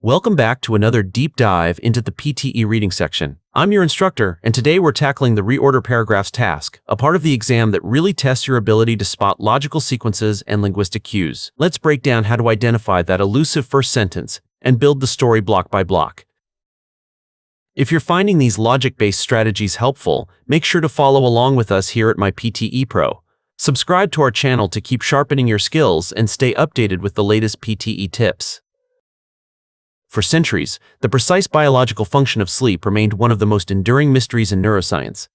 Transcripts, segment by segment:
Welcome back to another deep dive into the PTE reading section. I'm your instructor, and today we're tackling the reorder paragraphs task, a part of the exam that really tests your ability to spot logical sequences and linguistic cues. Let's break down how to identify that elusive first sentence and build the story block by block. If you're finding these logic-based strategies helpful, make sure to follow along with us here at my PTE Pro. Subscribe to our channel to keep sharpening your skills and stay updated with the latest PTE tips. For centuries, the precise biological function of sleep remained one of the most enduring mysteries in neuroscience.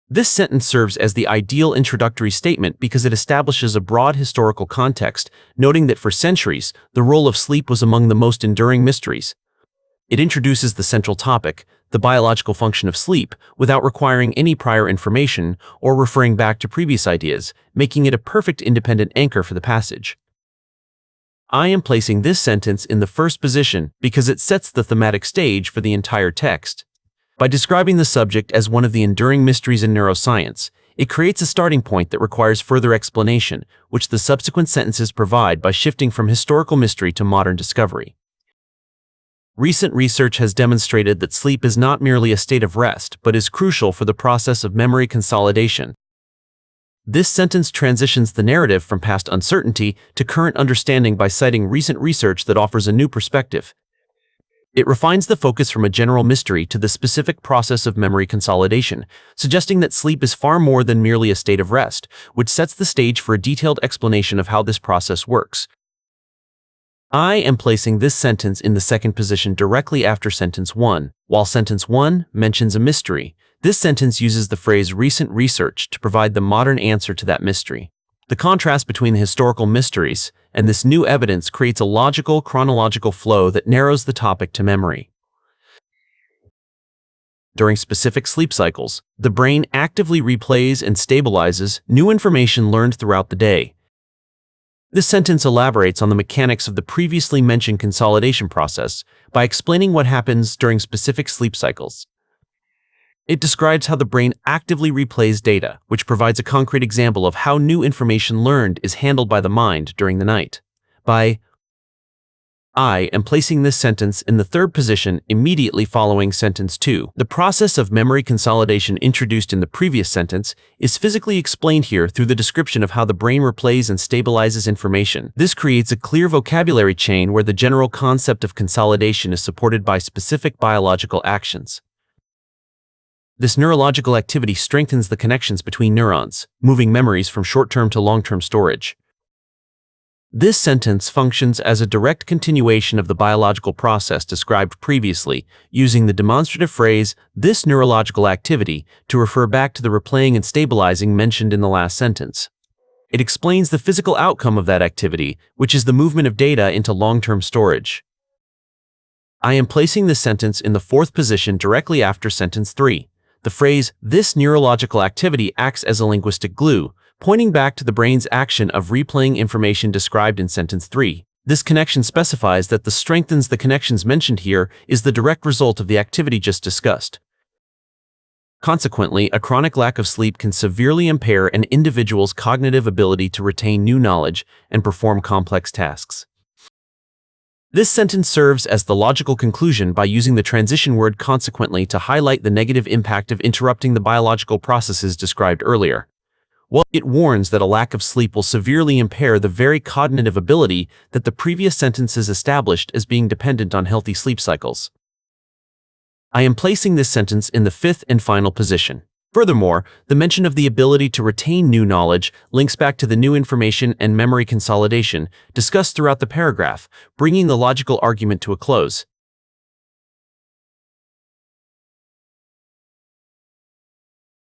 This sentence serves as the ideal introductory statement because it establishes a broad historical context, noting that for centuries, the role of sleep was among the most enduring mysteries. It introduces the central topic, the biological function of sleep, without requiring any prior information or referring back to previous ideas, making it a perfect independent anchor for the passage. I am placing this sentence in the first position because it sets the thematic stage for the entire text. By describing the subject as one of the enduring mysteries in neuroscience, it creates a starting point that requires further explanation, which the subsequent sentences provide by shifting from historical mystery to modern discovery. Recent research has demonstrated that sleep is not merely a state of rest, but is crucial for the process of memory consolidation. This sentence transitions the narrative from past uncertainty to current understanding by citing recent research that offers a new perspective. It refines the focus from a general mystery to the specific process of memory consolidation, suggesting that sleep is far more than merely a state of rest, which sets the stage for a detailed explanation of how this process works. I am placing this sentence in the second position directly after sentence 1. While sentence 1 mentions a mystery, this sentence uses the phrase recent research to provide the modern answer to that mystery. The contrast between the historical mysteries and this new evidence creates a logical, chronological flow that narrows the topic to memory. During specific sleep cycles, the brain actively replays and stabilizes new information learned throughout the day. This sentence elaborates on the mechanics of the previously mentioned consolidation process by explaining what happens during specific sleep cycles. It describes how the brain actively replays data, which provides a concrete example of how new information learned is handled by the mind during the night. I am placing this sentence in the third position immediately following sentence 2. The process of memory consolidation introduced in the previous sentence is physically explained here through the description of how the brain replays and stabilizes information. This creates a clear vocabulary chain where the general concept of consolidation is supported by specific biological actions. This neurological activity strengthens the connections between neurons, moving memories from short-term to long-term storage. This sentence functions as a direct continuation of the biological process described previously, using the demonstrative phrase, "this neurological activity," to refer back to the replaying and stabilizing mentioned in the last sentence. It explains the physical outcome of that activity, which is the movement of data into long-term storage. I am placing this sentence in the fourth position directly after sentence 3. The phrase, "this neurological activity" acts as a linguistic glue, pointing back to the brain's action of replaying information described in sentence 3. This connection specifies that the strengthens the connections mentioned here is the direct result of the activity just discussed. Consequently, a chronic lack of sleep can severely impair an individual's cognitive ability to retain new knowledge and perform complex tasks. This sentence serves as the logical conclusion by using the transition word consequently to highlight the negative impact of interrupting the biological processes described earlier. While it warns that a lack of sleep will severely impair the very cognitive ability that the previous sentences established as being dependent on healthy sleep cycles. I am placing this sentence in the fifth and final position. Furthermore, the mention of the ability to retain new knowledge links back to the new information and memory consolidation discussed throughout the paragraph, bringing the logical argument to a close.